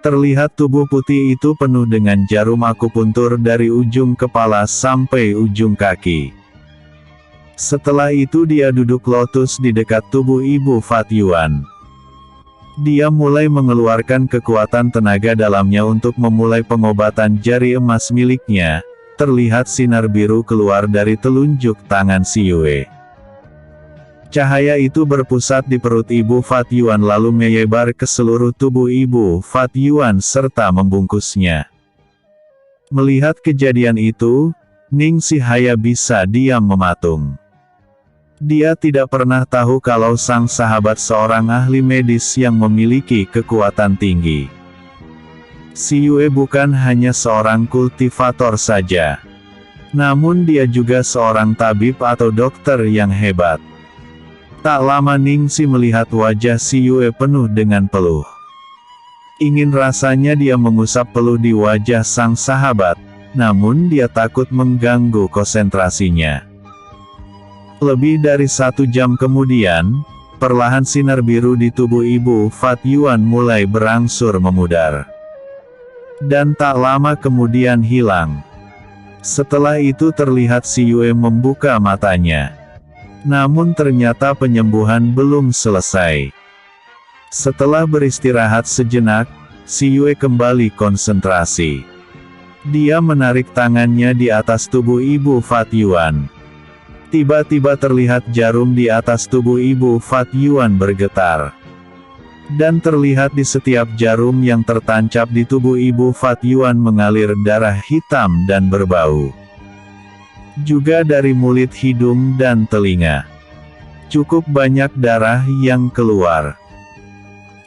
Terlihat tubuh putih itu penuh dengan jarum akupuntur dari ujung kepala sampai ujung kaki. Setelah itu dia duduk lotus di dekat tubuh Ibu Fat Yuan. Dia mulai mengeluarkan kekuatan tenaga dalamnya untuk memulai pengobatan jari emas miliknya. Terlihat sinar biru keluar dari telunjuk tangan si Yue. Cahaya itu berpusat di perut Ibu Fat Yuan lalu menyebar ke seluruh tubuh Ibu Fat Yuan serta membungkusnya. Melihat kejadian itu, Ningsi hanya bisa diam mematung. Dia tidak pernah tahu kalau sang sahabat seorang ahli medis yang memiliki kekuatan tinggi. Si Yue bukan hanya seorang kultivator saja. Namun dia juga seorang tabib atau dokter yang hebat. Tak lama Ningsi melihat wajah si Yue penuh dengan peluh. Ingin rasanya dia mengusap peluh di wajah sang sahabat, namun dia takut mengganggu konsentrasinya. Lebih dari 1 jam kemudian, perlahan sinar biru di tubuh Ibu Fat Yuan mulai berangsur memudar. Dan tak lama kemudian hilang. Setelah itu terlihat si Yue membuka matanya. Namun ternyata penyembuhan belum selesai. Setelah beristirahat sejenak, si Yue kembali konsentrasi. Dia menarik tangannya di atas tubuh Ibu Fat Yuan. Tiba-tiba terlihat jarum di atas tubuh Ibu Fat Yuan bergetar. Dan terlihat di setiap jarum yang tertancap di tubuh Ibu Fat Yuan mengalir darah hitam dan berbau. Juga dari mulut, hidung dan telinga. Cukup banyak darah yang keluar.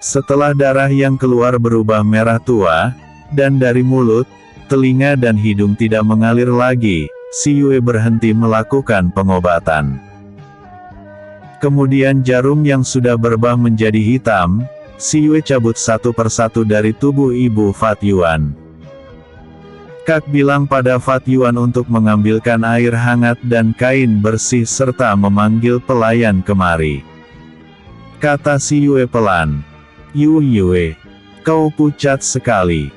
Setelah darah yang keluar berubah merah tua, dan dari mulut, telinga dan hidung tidak mengalir lagi, si Yue berhenti melakukan pengobatan. Kemudian jarum yang sudah berubah menjadi hitam, si Yue cabut satu persatu dari tubuh Ibu Fat Yuan. Kak bilang pada Fat Yuan untuk mengambilkan air hangat dan kain bersih serta memanggil pelayan kemari. Kata si Yue pelan. Yue, kau pucat sekali.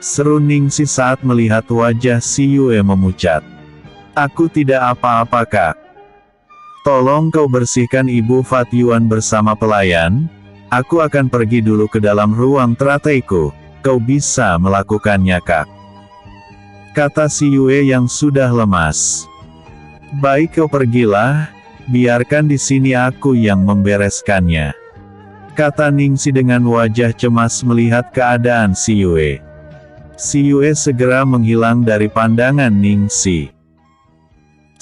Seru Ningsi saat melihat wajah si Yue memucat. Aku tidak apa-apa Kak. Tolong kau bersihkan Ibu Fat Yuan bersama pelayan. Aku akan pergi dulu ke dalam ruang terataiku. Kau bisa melakukannya Kak. Kata si Yue yang sudah lemas. Baik kau pergilah, biarkan di sini aku yang membereskannya. Kata Ningsi dengan wajah cemas melihat keadaan si Yue. Si Yue segera menghilang dari pandangan Ningsi.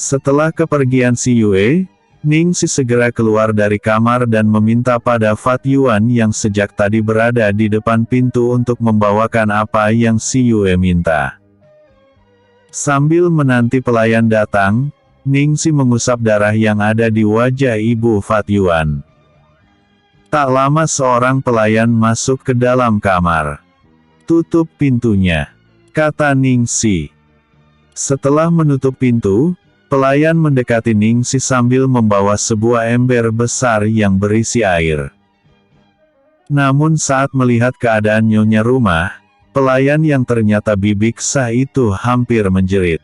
Setelah kepergian si Yue, Ningsi segera keluar dari kamar dan meminta pada Fat Yuan yang sejak tadi berada di depan pintu untuk membawakan apa yang si Yue minta. Sambil menanti pelayan datang, Ningsi mengusap darah yang ada di wajah ibu Fat Yuan. Tak lama seorang pelayan masuk ke dalam kamar. "Tutup pintunya," kata Ningsi. Setelah menutup pintu, pelayan mendekati Ningsi sambil membawa sebuah ember besar yang berisi air. Namun saat melihat keadaan nyonya rumah, pelayan yang ternyata Bibik Sah itu hampir menjerit.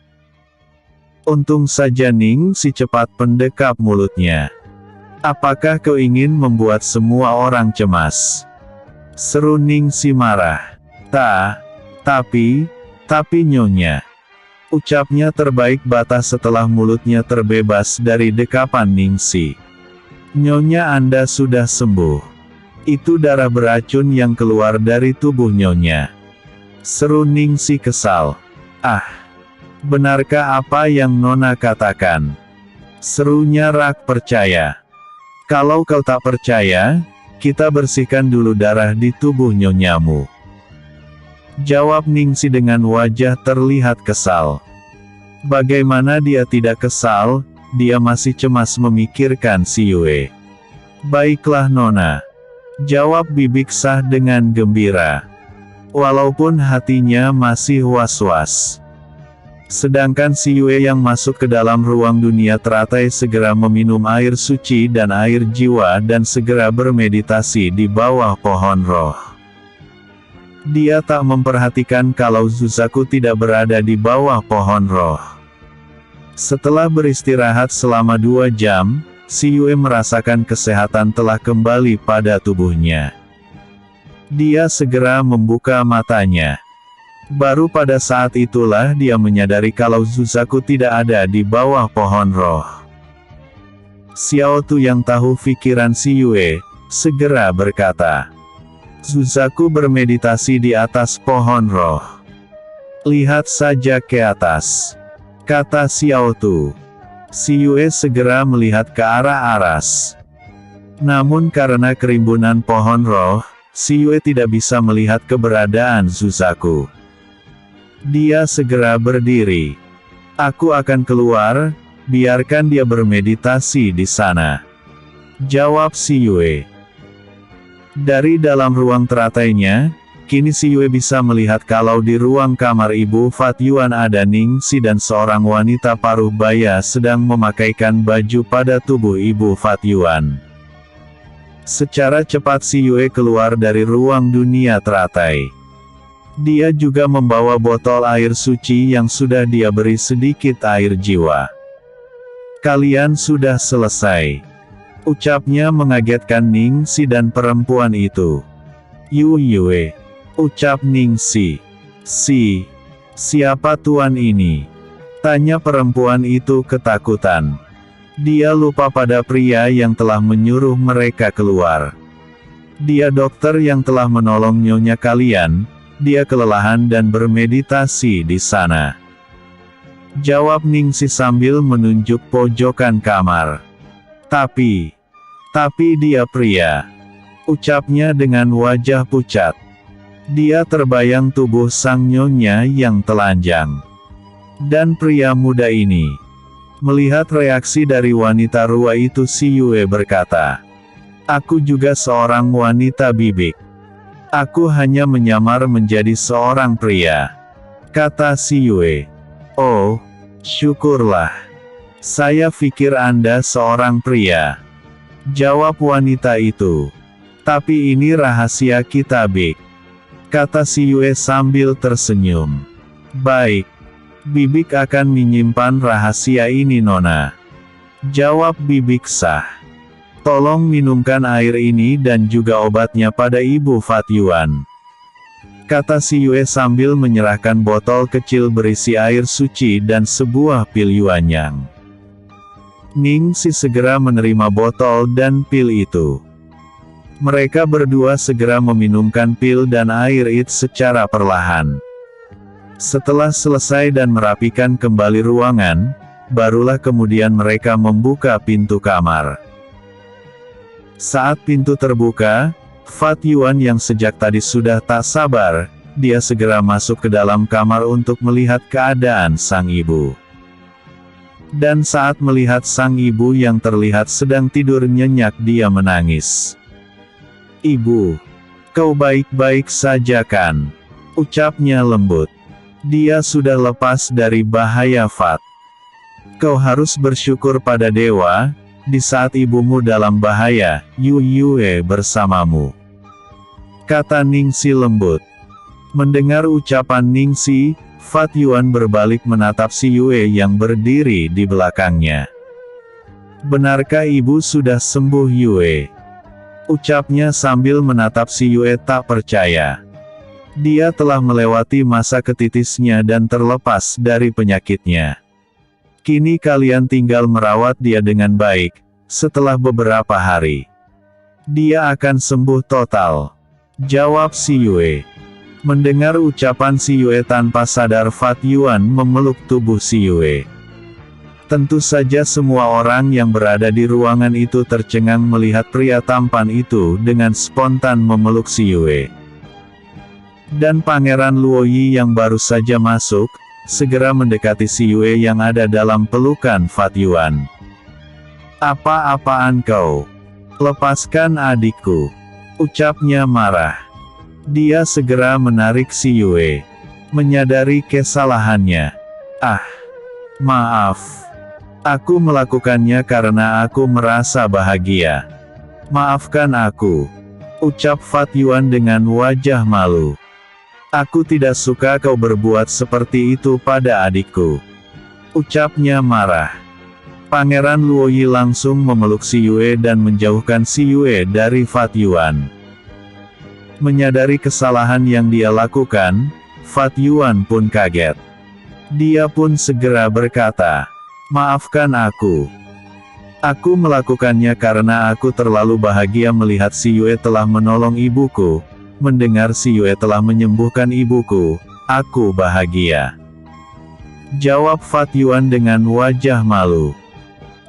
Untung saja Ningsi cepat pendekap mulutnya. "Apakah kau ingin membuat semua orang cemas?" seru Ningsi marah. Tapi nyonya," ucapnya terbaik batas setelah mulutnya terbebas dari dekapan Ningsi. "Nyonya, Anda sudah sembuh. Itu darah beracun yang keluar dari tubuh nyonya," seru Ningsi kesal. "Ah, benarkah apa yang Nona katakan?" serunya rak percaya. "Kalau kau tak percaya, kita bersihkan dulu darah di tubuh nyonyamu," jawab Ningsi dengan wajah terlihat kesal. Bagaimana dia tidak kesal, dia masih cemas memikirkan si Yue. "Baiklah Nona," jawab Bibik Sah dengan gembira. Walaupun hatinya masih was-was. Sedangkan si Yue yang masuk ke dalam ruang dunia teratai segera meminum air suci dan air jiwa dan segera bermeditasi di bawah pohon roh. Dia tak memperhatikan kalau Suzaku tidak berada di bawah pohon roh. Setelah beristirahat selama 2 jam, si Yue merasakan kesehatan telah kembali pada tubuhnya. Dia segera membuka matanya. Baru pada saat itulah dia menyadari kalau Suzaku tidak ada di bawah pohon roh. Xiao Tu yang tahu pikiran si Yue, segera berkata, "Suzaku bermeditasi di atas pohon roh. Lihat saja ke atas," kata Xiao Tu. Si Yue segera melihat ke arah aras. Namun karena kerimbunan pohon roh, si Yue tidak bisa melihat keberadaan Suzaku. Dia segera berdiri. "Aku akan keluar, biarkan dia bermeditasi di sana," jawab si Yue. Dari dalam ruang teratainya, kini si Yue bisa melihat kalau di ruang kamar ibu Fat Yuan ada Ningsi dan seorang wanita paruh baya sedang memakaikan baju pada tubuh ibu Fat Yuan. Secara cepat si Yue keluar dari ruang dunia teratai. Dia juga membawa botol air suci yang sudah dia beri sedikit air jiwa. "Kalian sudah selesai," ucapnya mengagetkan Ningsi dan perempuan itu. Yue," ucap Ningsi. Siapa tuan ini?" tanya perempuan itu ketakutan. Dia lupa pada pria yang telah menyuruh mereka keluar. "Dia dokter yang telah menolong nyonya kalian. Dia kelelahan dan bermeditasi di sana," jawab Ningsi sambil menunjuk pojokan kamar. Tapi dia pria," ucapnya dengan wajah pucat. Dia terbayang tubuh sang nyonya yang telanjang. Dan pria muda ini. Melihat reaksi dari wanita rua itu si Yue berkata, "Aku juga seorang wanita bibik. Aku hanya menyamar menjadi seorang pria," kata si Yue. "Oh, syukurlah. Saya pikir Anda seorang pria," jawab wanita itu. "Tapi ini rahasia kita Bik," kata si Yue sambil tersenyum. "Baik. Bibik akan menyimpan rahasia ini Nona," jawab Bibik Sah. "Tolong minumkan air ini dan juga obatnya pada Ibu Fat Yuan," kata si Yue sambil menyerahkan botol kecil berisi air suci dan sebuah pil yuanyang. Ningsi segera menerima botol dan pil itu. Mereka berdua segera meminumkan pil dan air itu secara perlahan. Setelah selesai dan merapikan kembali ruangan, barulah kemudian mereka membuka pintu kamar. Saat pintu terbuka, Fat Yuan yang sejak tadi sudah tak sabar, dia segera masuk ke dalam kamar untuk melihat keadaan sang ibu. Dan saat melihat sang ibu yang terlihat sedang tidur nyenyak, dia menangis. "Ibu, kau baik-baik saja kan?" ucapnya lembut. "Dia sudah lepas dari bahaya, Fat. Kau harus bersyukur pada dewa, di saat ibumu dalam bahaya, Yu Yue bersamamu," kata Ningxi lembut. Mendengar ucapan Ningxi, Fat Yuan berbalik menatap si Yue yang berdiri di belakangnya. "Benarkah ibu sudah sembuh, Yue?" ucapnya sambil menatap si Yue tak percaya. Dia telah melewati masa ketitisnya dan terlepas dari penyakitnya. Kini kalian tinggal merawat dia dengan baik, setelah beberapa hari dia akan sembuh total, jawab si Yue. Mendengar ucapan si Yue tanpa sadar Fat Yuan memeluk tubuh si Yue. Tentu saja semua orang yang berada di ruangan itu tercengang melihat pria tampan itu dengan spontan memeluk si Yue. Dan Pangeran Luoyi yang baru saja masuk, segera mendekati si Yue yang ada dalam pelukan Fat Yuan. "Apa-apaan kau? Lepaskan adikku," ucapnya marah. Dia segera menarik si Yue. Menyadari kesalahannya. Maaf. Aku melakukannya karena aku merasa bahagia. Maafkan aku," ucap Fat Yuan dengan wajah malu. "Aku tidak suka kau berbuat seperti itu pada adikku," ucapnya marah. Pangeran Luoyi langsung memeluk si Yue dan menjauhkan si Yue dari Fat Yuan. Menyadari kesalahan yang dia lakukan, Fat Yuan pun kaget. Dia pun segera berkata, "Maafkan aku. Aku melakukannya karena aku terlalu bahagia melihat si Yue telah menolong ibuku. Mendengar si Yue telah menyembuhkan ibuku, aku bahagia," jawab Fat Yuan dengan wajah malu.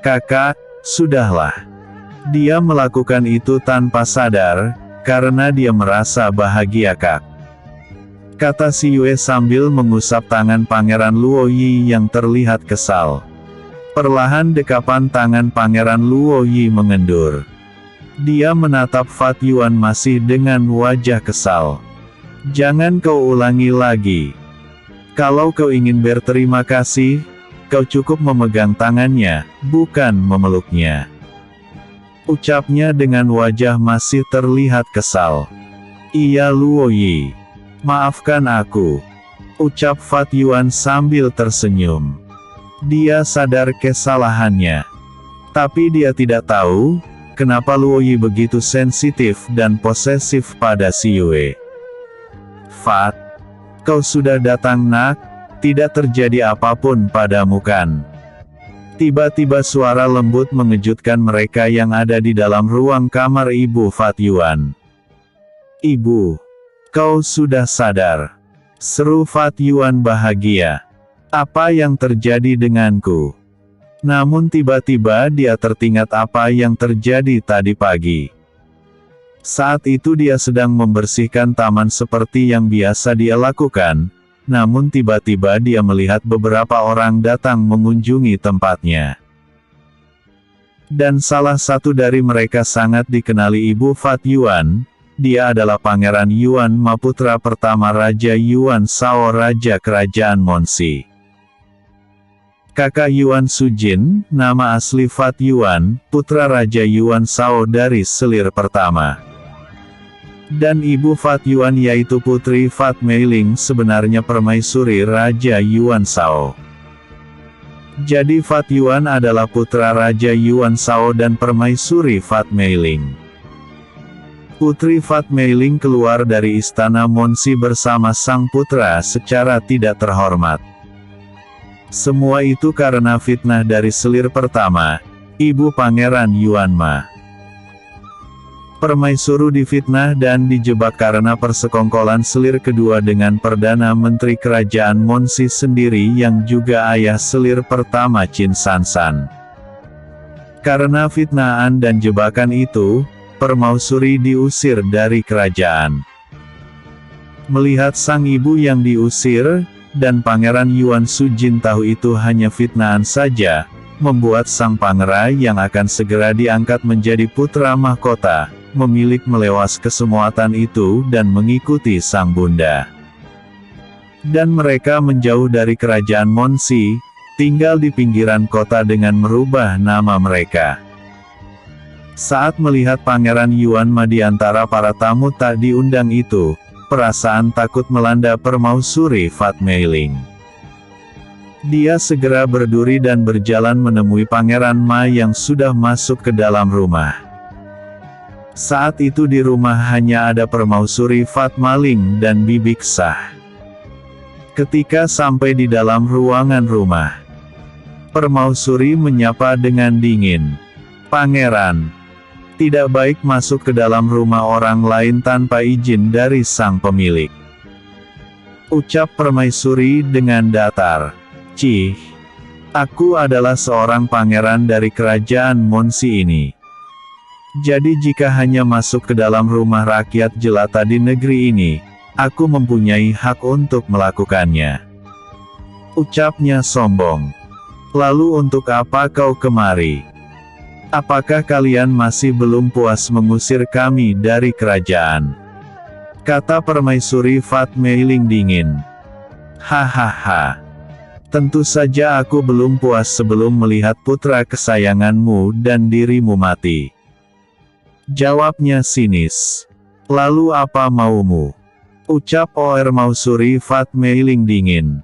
"Kakak, sudahlah. Dia melakukan itu tanpa sadar, karena dia merasa bahagia, Kak," kata si Yue sambil mengusap tangan Pangeran Luoyi yang terlihat kesal. Perlahan dekapan tangan Pangeran Luoyi mengendur. Dia menatap Fat Yuan masih dengan wajah kesal. "Jangan kau ulangi lagi. Kalau kau ingin berterima kasih, kau cukup memegang tangannya, bukan memeluknya," ucapnya dengan wajah masih terlihat kesal. "Iya Luoyi. Maafkan aku," ucap Fat Yuan sambil tersenyum. Dia sadar kesalahannya. Tapi dia tidak tahu, kenapa Luoyi begitu sensitif dan posesif pada si Yue. "Fat, kau sudah datang nak, tidak terjadi apapun padamu kan?" Tiba-tiba suara lembut mengejutkan mereka yang ada di dalam ruang kamar ibu Fat Yuan. "Ibu, kau sudah sadar?" seru Fat Yuan bahagia. "Apa yang terjadi denganku?" Namun tiba-tiba dia teringat apa yang terjadi tadi pagi. Saat itu dia sedang membersihkan taman seperti yang biasa dia lakukan, namun tiba-tiba dia melihat beberapa orang datang mengunjungi tempatnya. Dan salah satu dari mereka sangat dikenali ibu Fat Yuan. Dia adalah Pangeran Yuan Ma, putra pertama Raja Yuan Shao, Raja Kerajaan Monsi. Kakak Yuan Sujin, nama asli Fat Yuan, putra Raja Yuan Shao dari selir pertama. Dan ibu Fat Yuan yaitu putri Fat Meiling sebenarnya permaisuri Raja Yuan Shao. Jadi Fat Yuan adalah putra Raja Yuan Shao dan permaisuri Fat Meiling. Putri Fat Meiling keluar dari istana Monsi bersama sang putra secara tidak terhormat. Semua itu karena fitnah dari selir pertama, ibu Pangeran Yuan Ma. Permaisuri difitnah dan dijebak karena persekongkolan selir kedua dengan Perdana Menteri Kerajaan Monsi sendiri yang juga ayah selir pertama Qin Sansan. Karena fitnaan dan jebakan itu, permaisuri diusir dari kerajaan. Melihat sang ibu yang diusir, dan Pangeran Yuan Sujin tahu itu hanya fitnaan saja, membuat sang pangeran yang akan segera diangkat menjadi putra mahkota, memilih melewas kesemuatan itu dan mengikuti sang bunda. Dan mereka menjauh dari kerajaan Monsi, tinggal di pinggiran kota dengan merubah nama mereka. Saat melihat Pangeran Yuan Ma di antara para tamu tak diundang itu, perasaan takut melanda permaisuri Fat Mei Ling. Dia segera berduri dan berjalan menemui Pangeran Ma yang sudah masuk ke dalam rumah. Saat itu di rumah hanya ada permaisuri Fat Maling dan Bibi Ksah. Ketika sampai di dalam ruangan rumah, permaisuri menyapa dengan dingin, "Pangeran, tidak baik masuk ke dalam rumah orang lain tanpa izin dari sang pemilik," ucap permaisuri dengan datar. "Cih, aku adalah seorang pangeran dari kerajaan Monsi ini. Jadi jika hanya masuk ke dalam rumah rakyat jelata di negeri ini, aku mempunyai hak untuk melakukannya," ucapnya sombong. "Lalu untuk apa kau kemari? Apakah kalian masih belum puas mengusir kami dari kerajaan?" kata permaisuri Fat Mei Ling dingin. "Hahaha. Tentu saja aku belum puas sebelum melihat putra kesayanganmu dan dirimu mati," jawabnya sinis. "Lalu apa maumu?" ucap permaisuri Fat Mei Ling dingin.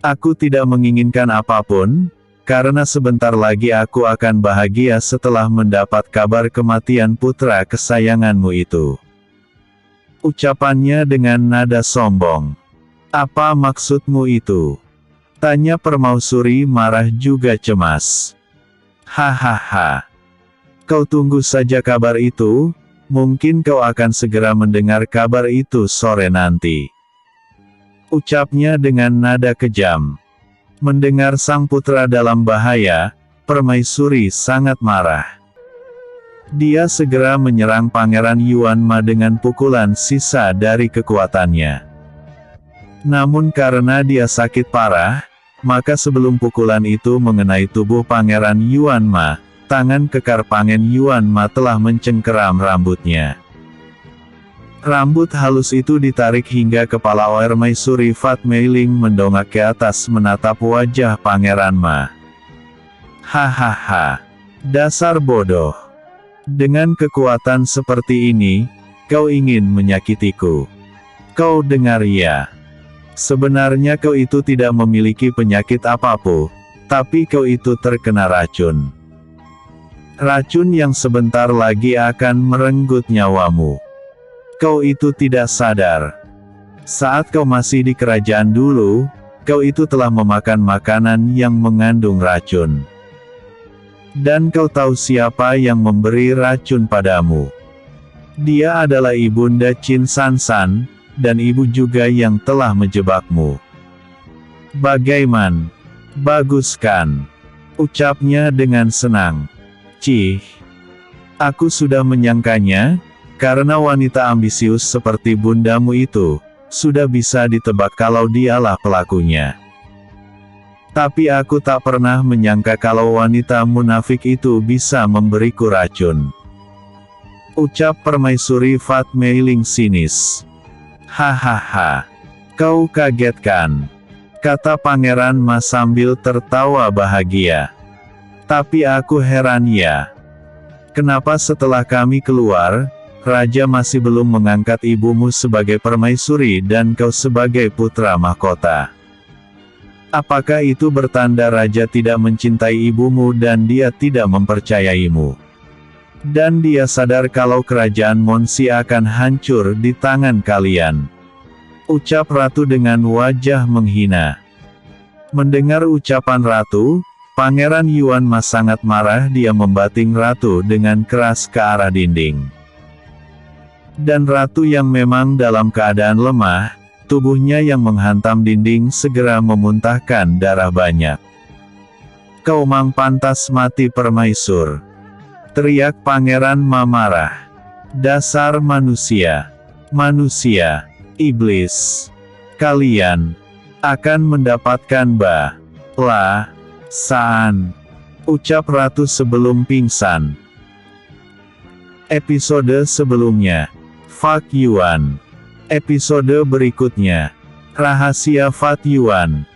"Aku tidak menginginkan apapun, karena sebentar lagi aku akan bahagia setelah mendapat kabar kematian putra kesayanganmu itu," ucapannya dengan nada sombong. "Apa maksudmu itu?" tanya permaisuri marah juga cemas. "Hahaha. Kau tunggu saja kabar itu, mungkin kau akan segera mendengar kabar itu sore nanti," ucapnya dengan nada kejam. Mendengar sang putra dalam bahaya, permaisuri sangat marah. Dia segera menyerang Pangeran Yuan Ma dengan pukulan sisa dari kekuatannya. Namun karena dia sakit parah, maka sebelum pukulan itu mengenai tubuh Pangeran Yuan Ma, tangan kekar Pangeran Yuan Ma telah mencengkeram rambutnya. Rambut halus itu ditarik hingga kepala permaisuri Fat Mei Ling mendongak ke atas menatap wajah Pangeran Ma. "Hahaha. Dasar bodoh. Dengan kekuatan seperti ini, kau ingin menyakitiku. Kau dengar ya? Sebenarnya kau itu tidak memiliki penyakit apapun, tapi kau itu terkena racun. Racun yang sebentar lagi akan merenggut nyawamu. Kau itu tidak sadar. Saat kau masih di kerajaan dulu, kau itu telah memakan makanan yang mengandung racun. Dan kau tahu siapa yang memberi racun padamu. Dia adalah ibunda Qin Sansan, dan ibu juga yang telah menjebakmu. Bagaimana? Bagus kan?" ucapnya dengan senang. "Cih. Aku sudah menyangkanya. Karena wanita ambisius seperti bundamu itu, sudah bisa ditebak kalau dialah pelakunya. Tapi aku tak pernah menyangka kalau wanita munafik itu bisa memberiku racun," ucap permaisuri Fat Mei Ling sinis. "Hahaha. Kau kaget kan?" kata Pangeran Ma sambil tertawa bahagia. "Tapi aku heran ya. Kenapa setelah kami keluar, Raja masih belum mengangkat ibumu sebagai permaisuri dan kau sebagai putra mahkota? Apakah itu bertanda Raja tidak mencintai ibumu dan dia tidak mempercayaimu? Dan dia sadar kalau kerajaan Monsi akan hancur di tangan kalian," ucap Ratu dengan wajah menghina. Mendengar ucapan Ratu, Pangeran Yuan Ma sangat marah. Dia membating Ratu dengan keras ke arah dinding. Dan ratu yang memang dalam keadaan lemah, tubuhnya yang menghantam dinding segera memuntahkan darah banyak. "Kau mang pantas mati permaisur!" teriak Pangeran Ma marah. "Dasar manusia! Manusia! Iblis! Kalian akan mendapatkan balasan!" ucap ratu sebelum pingsan. Episode sebelumnya, Fuck Yuan. Episode berikutnya, Rahasia Fat Yuan.